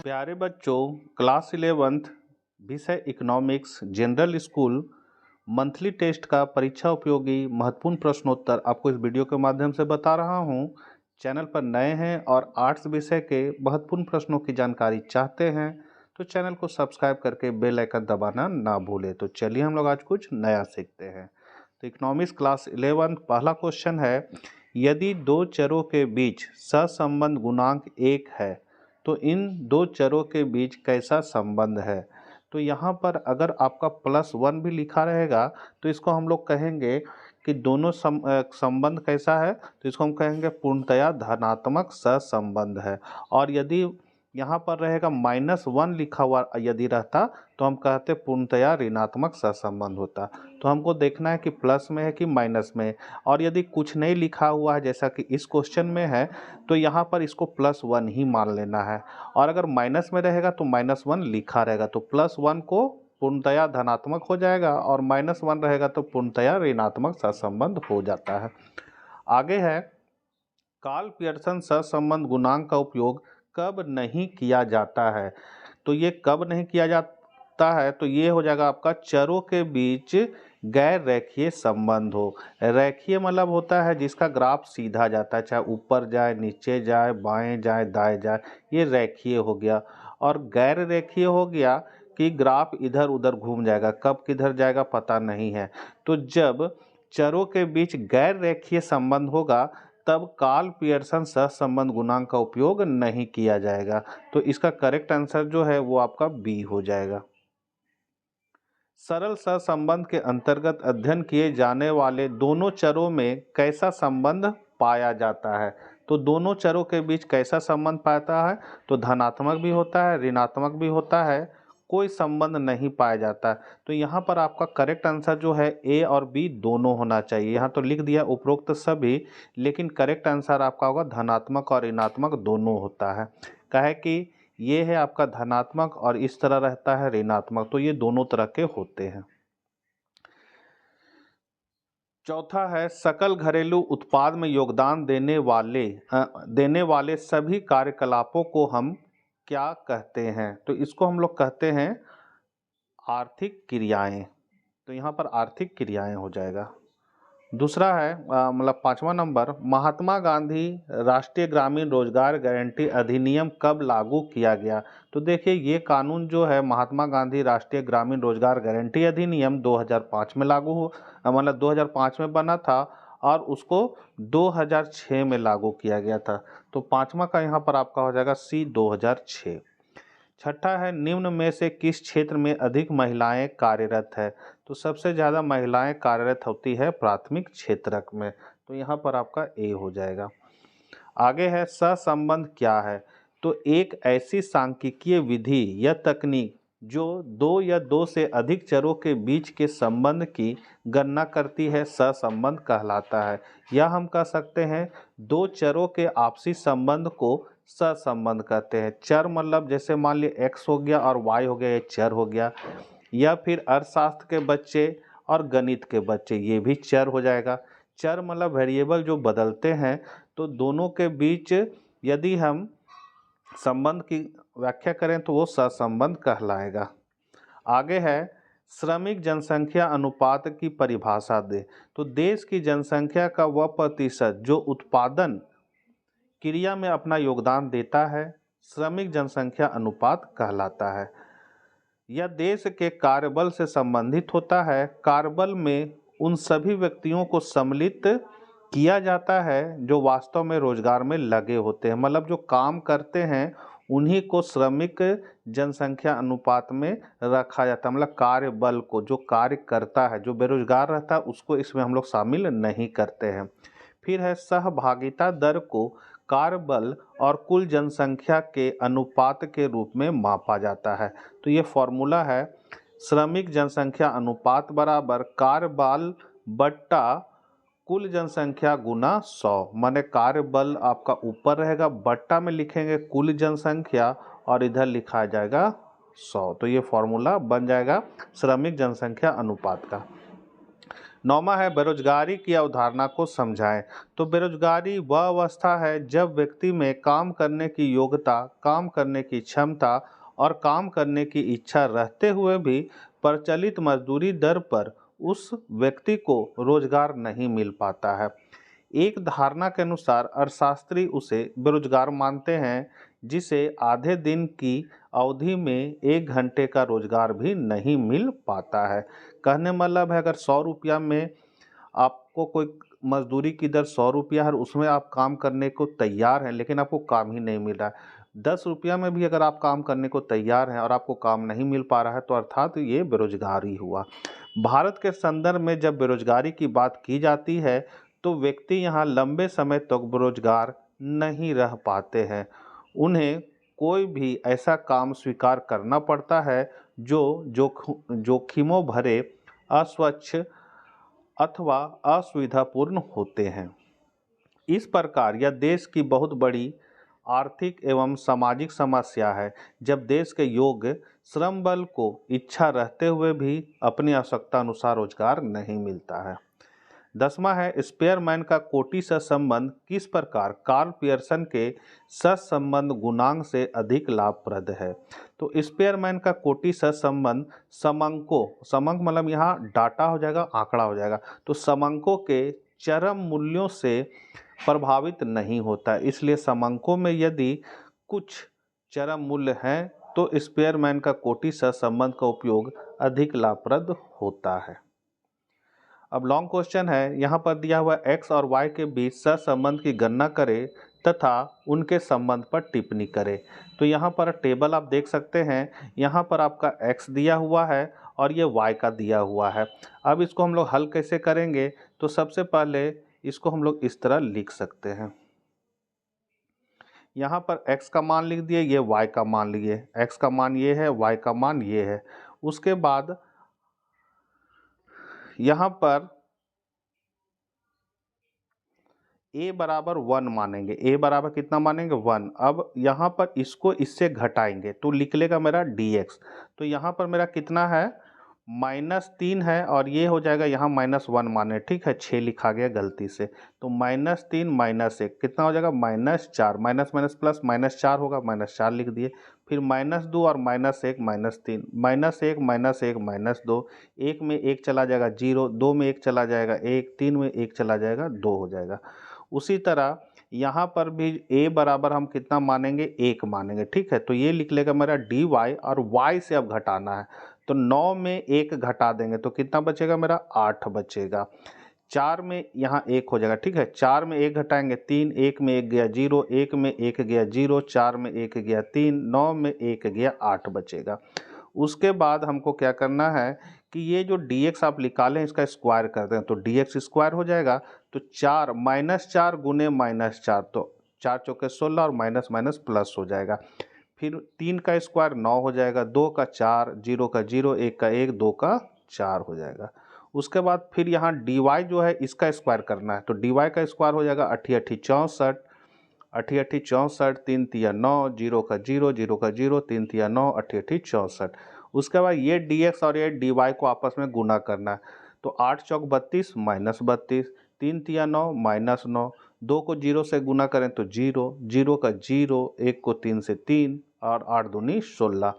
प्यारे बच्चों, class 11th विषय economics general school monthly test का परीक्षा उपयोगी महत्वपूर्ण प्रश्नोत्तर आपको इस वीडियो के माध्यम से बता रहा हूं। चैनल पर नए हैं और आर्ट्स विषय के महत्वपूर्ण प्रश्नों की जानकारी चाहते हैं तो चैनल को सब्सक्राइब करके बेल आइकन दबाना ना भूलें। तो चलिए हम लोग आज कुछ नया सीखते हैं। तो इकोनॉमिक्स क्लास 11 पहला क्वेश्चन है, यदि दो चरों के बीच सहसंबंध गुणांक 1 है तो इन दो चरों के बीच कैसा संबंध है। तो यहाँ पर अगर आपका +1 भी लिखा रहेगा तो इसको हम लोग कहेंगे कि दोनों संबंध कैसा है, तो इसको हम कहेंगे पूर्णतया धनात्मक सहसंबंध है। और यदि यहाँ पर रहेगा -1 लिखा हुआ यदि रहता तो हम कहते पूर्णतया ऋणात्मक सहसंबंध होता। तो हमको देखना है कि प्लस में है कि माइनस में है। और यदि कुछ नहीं लिखा हुआ है जैसा कि इस क्वेश्चन में है तो यहाँ पर इसको +1 ही मान लेना है। और अगर माइनस में रहेगा तो -1 लिखा रहेगा, तो +1 को पूर्णतया धनात्मक हो जाएगा और -1 रहेगा तो पूर्णतया ऋणात्मक सहसंबंध हो जाता है। आगे है, कार्ल पियर्सन सहसंबंध गुणांक का उपयोग कब नहीं किया जाता है। तो ये कब नहीं किया जाता है तो ये हो जाएगा आपका चरों के बीच गैर रेखीय संबंध हो। रेखीय मतलब होता है जिसका ग्राफ सीधा जाता है, चाहे ऊपर जाए, नीचे जाए, बाएं जाए, दाएं जाए, ये रेखीय हो गया। और गैर रेखीय हो गया कि ग्राफ इधर उधर घूम जाएगा, कब किधर जाएगा पता नहीं है। तो जब चरों के बीच गैर रेखीय संबंध होगा तब कार्ल पियर्सन सहसंबंध गुणांक का उपयोग नहीं किया जाएगा। तो इसका करेक्ट आंसर जो है वो आपका बी हो जाएगा। सरल सहसंबंध के अंतर्गत अध्ययन किए जाने वाले दोनों चरों में कैसा संबंध पाया जाता है। तो दोनों चरों के बीच कैसा संबंध पाता है, तो धनात्मक भी होता है, ऋणात्मक भी होता है, कोई संबंध नहीं पाया जाता। तो यहाँ पर आपका करेक्ट आंसर जो है ए और बी दोनों होना चाहिए। यहाँ तो लिख दिया उपरोक्त सभी, लेकिन करेक्ट आंसर आपका होगा धनात्मक और ऋणात्मक दोनों होता है। कहे कि ये है आपका धनात्मक और इस तरह रहता है ऋणात्मक, तो ये दोनों तरह के होते हैं। चौथा है, सकल घरेलू उत्पाद में योगदान देने वाले सभी कार्यकलापों को हम क्या कहते हैं। तो इसको हम लोग कहते हैं आर्थिक क्रियाएं। तो यहाँ पर आर्थिक क्रियाएं हो जाएगा। दूसरा है मतलब 5वां नंबर, महात्मा गांधी राष्ट्रीय ग्रामीण रोजगार गारंटी अधिनियम कब लागू किया गया। तो देखिए ये कानून जो है महात्मा गांधी राष्ट्रीय ग्रामीण रोजगार गारंटी अधिनियम 2005 में लागू हो मतलब 2005 में बना था और उसको 2006 में लागू किया गया था। तो 5वां का यहाँ पर आपका हो जाएगा सी 2006। छठा है, निम्न में से किस क्षेत्र में अधिक महिलाएं कार्यरत है। तो सबसे ज़्यादा महिलाएं कार्यरत होती है प्राथमिक क्षेत्रक में। तो यहाँ पर आपका ए हो जाएगा। आगे है, सहसंबंध क्या है। तो एक ऐसी सांख्यिकीय विधि या तकनीक जो दो या दो से अधिक चरों के बीच के संबंध की गणना करती है सहसंबंध कहलाता है। या हम कह सकते हैं दो चरों के आपसी संबंध को सहसंबंध कहते हैं। चर मतलब जैसे मान लिया x हो गया और y हो गया, ये चर हो गया। या फिर अर्थशास्त्र के बच्चे और गणित के बच्चे, ये भी चर हो जाएगा। चर मतलब वेरिएबल जो बदलते हैं। तो दोनों के बीच यदि हम संबंध की व्याख्या करें तो वो सहसंबंध कहलाएगा। आगे है, श्रमिक जनसंख्या अनुपात की परिभाषा दे। तो देश की जनसंख्या का वह प्रतिशत जो उत्पादन क्रिया में अपना योगदान देता है श्रमिक जनसंख्या अनुपात कहलाता है। यह देश के कार्यबल से संबंधित होता है। कार्यबल में उन सभी व्यक्तियों को सम्मिलित किया जाता है जो वास्तव में रोजगार में लगे होते हैं, मतलब जो काम करते हैं उन्हीं को श्रमिक जनसंख्या अनुपात में रखा जाता है। मतलब कार्य बल को, जो कार्य करता है, जो बेरोजगार रहता है उसको इसमें हम लोग शामिल नहीं करते हैं। फिर है, सहभागिता दर को कार्यबल और कुल जनसंख्या के अनुपात के रूप में मापा जाता है। तो ये फॉर्मूला है, श्रमिक जनसंख्या अनुपात बराबर कार्यबल बट्टा कुल जनसंख्या गुना 100। माने कार्यबल आपका ऊपर रहेगा, बट्टा में लिखेंगे कुल जनसंख्या और इधर लिखा जाएगा 100। तो ये फॉर्मूला बन जाएगा श्रमिक जनसंख्या अनुपात का। 9वां है बेरोजगारी की अवधारणा को समझाएं। तो बेरोजगारी वह अवस्था है जब व्यक्ति में काम करने की योग्यता, काम करने की क्षमता और काम करने की इच्छा रहते हुए भी प्रचलित मजदूरी दर पर उस व्यक्ति को रोजगार नहीं मिल पाता है। एक धारणा के अनुसार अर्थशास्त्री उसे बेरोजगार मानते हैं जिसे आधे दिन की अवधि में 1 घंटे का रोजगार भी नहीं मिल पाता है। कहने मतलब है, अगर 100 रुपया में आपको कोई मजदूरी की दर 100 रुपया है और उसमें आप काम करने को तैयार हैं, लेकिन आपको काम ही नहीं मिल रहा है। 10 रुपया में भी अगर आप काम करने को तैयार हैं और आपको काम नहीं मिल पा रहा है, तो अर्थात ये बेरोजगारी हुआ। भारत के संदर्भ में जब बेरोजगारी की बात की जाती है तो व्यक्ति यहाँ लंबे समय तक बेरोजगार नहीं रह पाते हैं। उन्हें कोई भी ऐसा काम स्वीकार करना पड़ता है जो जोखिमों भरे, अस्वच्छ अथवा असुविधापूर्ण होते हैं। इस प्रकार यह देश की बहुत बड़ी आर्थिक एवं सामाजिक समस्या है जब देश के योग्य श्रम बल को इच्छा रहते हुए भी अपनी आवश्यकता अनुसार रोजगार नहीं मिलता है। 10वां है स्पेयरमैन का कोटि सहसंबंध किस प्रकार कार्ल पियर्सन के सहसंबंध गुणांक से अधिक लाभप्रद है। तो स्पेयरमैन का कोटि सहसंबंध समंक मतलब यहाँ डाटा हो जाएगा, आंकड़ा हो जाएगा, तो समंकों के चरम मूल्यों से प्रभावित नहीं होता। इसलिए समंकों में यदि कुछ चरम मूल्य हैं तो स्पेयरमैन का कोटि सहसंबंध का उपयोग अधिक लाभप्रद होता है। अब लॉन्ग क्वेश्चन है, यहाँ पर दिया हुआ x और y के बीच सहसंबंध की गणना करें तथा उनके संबंध पर टिप्पणी करें। तो यहाँ पर टेबल आप देख सकते हैं, यहाँ पर आपका x दिया हुआ है और ये y का दिया हुआ है। अब इसको हम लोग हल कैसे करेंगे, तो सबसे पहले इसको हम लोग इस तरह लिख सकते हैं। यहाँ पर x का मान लिख दिए, ये y का मान लिए, x का मान ये है, y का मान ये है। उसके बाद यहाँ पर a बराबर 1 मानेंगे, a बराबर कितना मानेंगे 1। अब यहाँ पर इसको इससे घटाएंगे तो निकलेगा मेरा dx। तो यहाँ पर मेरा कितना है -3 है और ये हो जाएगा यहाँ -1 माने, ठीक है, 6 लिखा गया गलती से। तो -3 -1 कितना हो जाएगा -4, माइनस माइनस प्लस -4 होगा, -4 लिख दिए। फिर -2 और -1 -3, -1 -1 -2, 1 में 1 चला जाएगा 0, 2 में 1 चला जाएगा 1, 3 में 1 चला जाएगा 2 हो जाएगा। उसी तरह यहाँ पर भी a बराबर हम कितना मानेंगे 1 मानेंगे, ठीक है। तो ये लिख लेगा मेरा dy और y से अब घटाना है, तो 9 में 1 घटा देंगे तो कितना बचेगा मेरा 8 बचेगा। 4 में यहाँ 1 हो जाएगा, ठीक है, 4 में 1 घटाएंगे 3, 1 में 1 गया 0, 1 में 1 गया 0, 4 में 1 गया 3, 9 में 1 गया 8 बचेगा। उसके बाद हमको क्या करना है कि ये जो dx आप निकालें इसका स्क्वायर कर दें तो dx स्क्वायर हो जाएगा। तो 4 -4 गुने -4, तो 4 चौके 16 और माइनस माइनस प्लस हो जाएगा। फिर 3 का स्क्वायर 9 हो जाएगा, 2 का 4, 0 का 0, 1 का 1, 2 का 4 हो जाएगा। उसके बाद फिर यहाँ dy जो है इसका स्क्वायर करना है, तो dy का स्क्वायर हो जाएगा 8 8 64, 8 8 64, 3 तिया 9, 0 का 0, 0 का 0, 3 तिया 9, 8 8 64। उसके बाद ये dx और ये dy को आपस में गुना करना है, तो 8 चौक 32 -32, 3 तिया 9 -9, 2 को 0 से गुना करें तो 0, 0 का 0, 1 को 3 से 3 और 8 दूनी 16।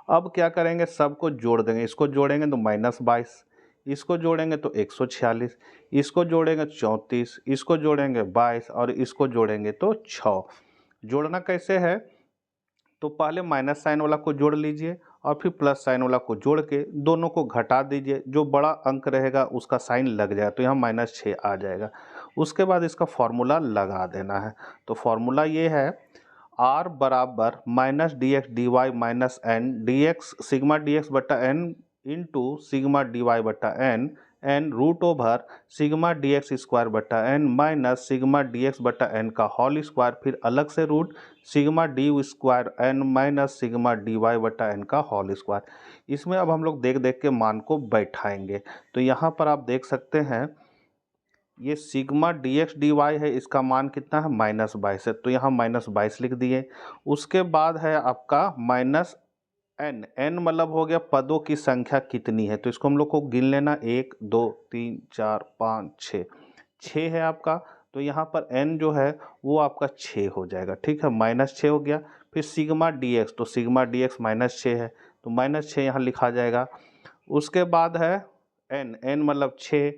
अब क्या करेंगे, सबको जोड़ देंगे, इसको जोड़ेंगे तो -22, इसको जोड़ेंगे तो 146, इसको जोड़ेंगे 34, इसको जोड़ेंगे 22 और इसको जोड़ेंगे तो 6। जोड़ना कैसे है, तो पहले माइनस साइन वाला को जोड़ लीजिए और फिर प्लस साइन वाला को जोड़ के दोनों को घटा दीजिए, जो बड़ा अंक रहेगा उसका साइन लग जाएगा, तो यहाँ -6 आ जाएगा। उसके बाद इसका फॉर्मूला लगा देना है, तो फॉर्मूला ये है r बराबर -dx dy minus n dx sigma dx बटा n इंटू सिग्मा dy बटा n n root over sigma dx square बटा n माइनस सिग्मा dx बटा n का होल स्क्वायर, फिर अलग से root sigma D square n minus sigma dy बटा n का होल स्क्वायर। इसमें अब हम लोग देख देख के मान को बैठाएंगे, तो यहाँ पर आप देख सकते हैं ये सिग्मा dx dy है, इसका मान कितना है -22 है, तो यहाँ -22 लिख दिए। उसके बाद है आपका एन मतलब हो गया पदों की संख्या कितनी है, तो इसको हम लोग को गिन लेना 1 2 3 4 5 6, 6 है आपका। तो यहाँ पर एन जो है वो आपका 6 हो जाएगा, ठीक है, -6 हो गया। फिर सिग्मा डी एक्स, तो सिग्मा डी एक्स -6 है, तो -6 यहाँ लिखा जाएगा। उसके बाद है एन, एन मतलब 6।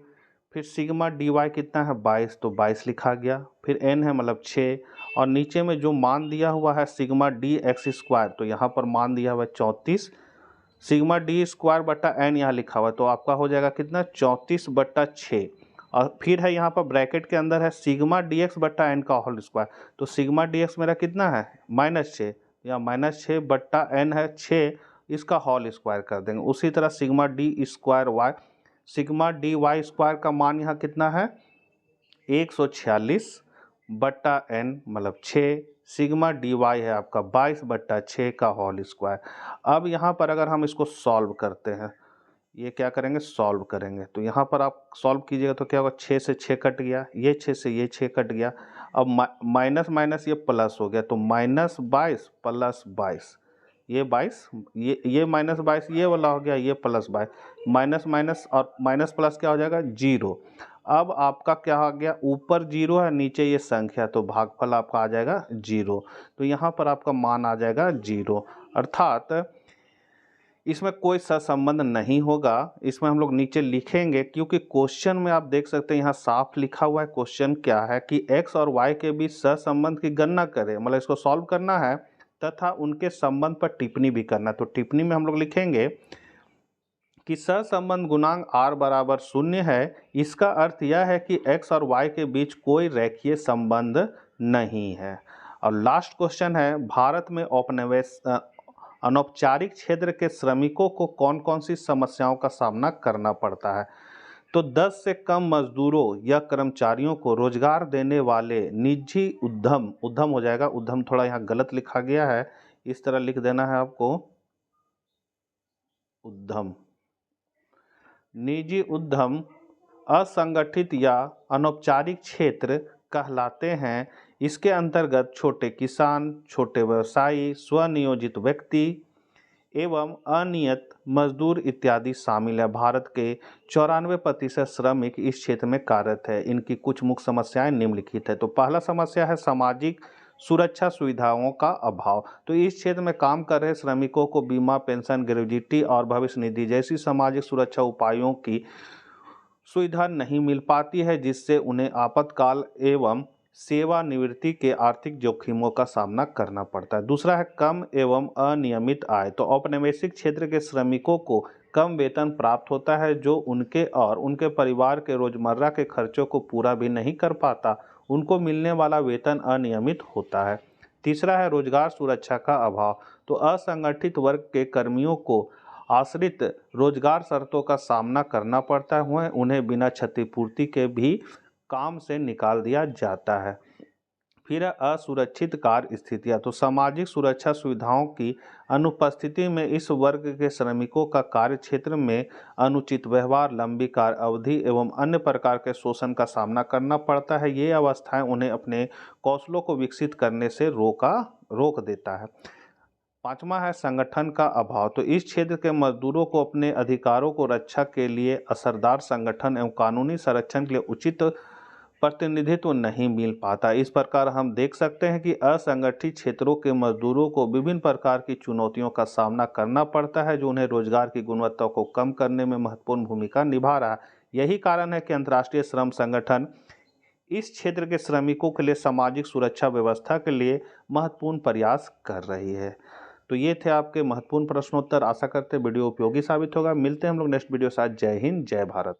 फिर सिग्मा डी वाई कितना है 22, तो 22 लिखा गया। फिर एन है मतलब 6, और नीचे में जो मान दिया हुआ है सिग्मा डी एक्स स्क्वायर, तो यहाँ पर मान दिया हुआ है 34, सिग्मा डी स्क्वायर बट्टा एन यहाँ लिखा हुआ है, तो आपका हो जाएगा कितना 34/6। और फिर है यहाँ पर ब्रैकेट के अंदर है सिग्मा डी एक्स बट्टा एन का होल स्क्वायर, तो सिग्मा डी एक्स मेरा कितना है -6, या -6 बट्टा एन है 6, इसका होल स्क्वायर कर देंगे। उसी तरह sigma D square Y, sigma D Y square का मान यहाँ कितना है 146 बट्टा एन मतलब 6, सिग्मा डी वाई है आपका 22/6 का होल स्क्वायर। अब यहाँ पर अगर हम इसको सॉल्व करते हैं, ये क्या करेंगे सॉल्व करेंगे, तो यहाँ पर आप सॉल्व कीजिएगा तो क्या होगा 6 से 6 कट गया, ये 6 से ये 6 कट गया। अब माइनस माइनस ये प्लस हो गया, तो -22 + 22, ये 22, ये -22 ये वाला हो गया, ये +22, माइनस माइनस और माइनस प्लस क्या हो जाएगा 0। अब आपका क्या आ गया, ऊपर 0 है नीचे ये संख्या, तो भागफल आपका आ जाएगा 0, तो यहाँ पर आपका मान आ जाएगा 0, अर्थात इसमें कोई सहसंबंध नहीं होगा। इसमें हम लोग नीचे लिखेंगे, क्योंकि क्वेश्चन में आप देख सकते हैं यहाँ साफ लिखा हुआ है। क्वेश्चन क्या है कि x और y के बीच सहसंबंध की गणना करें, मतलब इसको सॉल्व करना है तथा उनके संबंध पर टिप्पणी भी करना है। तो टिप्पणी में हम लोग लिखेंगे कि सहसंबंध गुणांक r बराबर 0 है, इसका अर्थ यह है कि x और y के बीच कोई रेखीय संबंध नहीं है। और लास्ट क्वेश्चन है, भारत में अनौपचारिक क्षेत्र के श्रमिकों को कौन कौन सी समस्याओं का सामना करना पड़ता है। तो 10 से कम मजदूरों या कर्मचारियों को रोजगार देने वाले निजी उद्यम, उद्यम हो जाएगा, उद्यम थोड़ा यहाँ गलत लिखा गया है, इस तरह लिख देना है आपको, उद्यम, निजी उद्यम असंगठित या अनौपचारिक क्षेत्र कहलाते हैं। इसके अंतर्गत छोटे किसान, छोटे व्यवसायी, स्वनियोजित व्यक्ति एवं अनियत मजदूर इत्यादि शामिल है। भारत के 94% श्रमिक इस क्षेत्र में कार्यरत है। इनकी कुछ मुख्य समस्याएं निम्नलिखित है। तो पहला समस्या है सामाजिक सुरक्षा सुविधाओं का अभाव। तो इस क्षेत्र में काम कर रहे श्रमिकों को बीमा, पेंशन, ग्रेच्युटी और भविष्य निधि जैसी सामाजिक सुरक्षा उपायों की सुविधा नहीं मिल पाती है, जिससे उन्हें आपातकाल एवं सेवानिवृत्ति के आर्थिक जोखिमों का सामना करना पड़ता है। दूसरा है कम एवं अनियमित आय। तो औपनिवेशिक क्षेत्र के श्रमिकों को कम वेतन प्राप्त होता है, जो उनके और उनके परिवार के रोजमर्रा के खर्चों को पूरा भी नहीं कर पाता। उनको मिलने वाला वेतन अनियमित होता है। तीसरा है रोजगार सुरक्षा का अभाव। तो असंगठित वर्ग के कर्मियों को आश्रित रोजगार शर्तों का सामना करना पड़ता है, उन्हें बिना क्षतिपूर्ति के भी काम से निकाल दिया जाता है। फिर असुरक्षित कार्य स्थितियाँ। तो सामाजिक सुरक्षा सुविधाओं की अनुपस्थिति में इस वर्ग के श्रमिकों का कार्य क्षेत्र में अनुचित व्यवहार, लंबी कार्य अवधि एवं अन्य प्रकार के शोषण का सामना करना पड़ता है। ये अवस्थाएं उन्हें अपने कौशलों को विकसित करने से रोक देता है। पांचवा है संगठन का अभाव। तो इस क्षेत्र के मजदूरों को अपने अधिकारों को रक्षा के लिए असरदार संगठन एवं कानूनी संरक्षण के लिए उचित प्रतिनिधित्व नहीं मिल पाता। इस प्रकार हम देख सकते हैं कि असंगठित क्षेत्रों के मजदूरों को विभिन्न प्रकार की चुनौतियों का सामना करना पड़ता है, जो उन्हें रोजगार की गुणवत्ता को कम करने में महत्वपूर्ण भूमिका निभा रहा है। यही कारण है कि अंतर्राष्ट्रीय श्रम संगठन इस क्षेत्र के श्रमिकों के लिए सामाजिक सुरक्षा व्यवस्था के लिए महत्वपूर्ण प्रयास कर रही है। तो ये थे आपके महत्वपूर्ण प्रश्नोत्तर। आशा करते वीडियो उपयोगी साबित होगा। मिलते हैं हम लोग नेक्स्ट वीडियो के साथ। जय हिंद, जय भारत।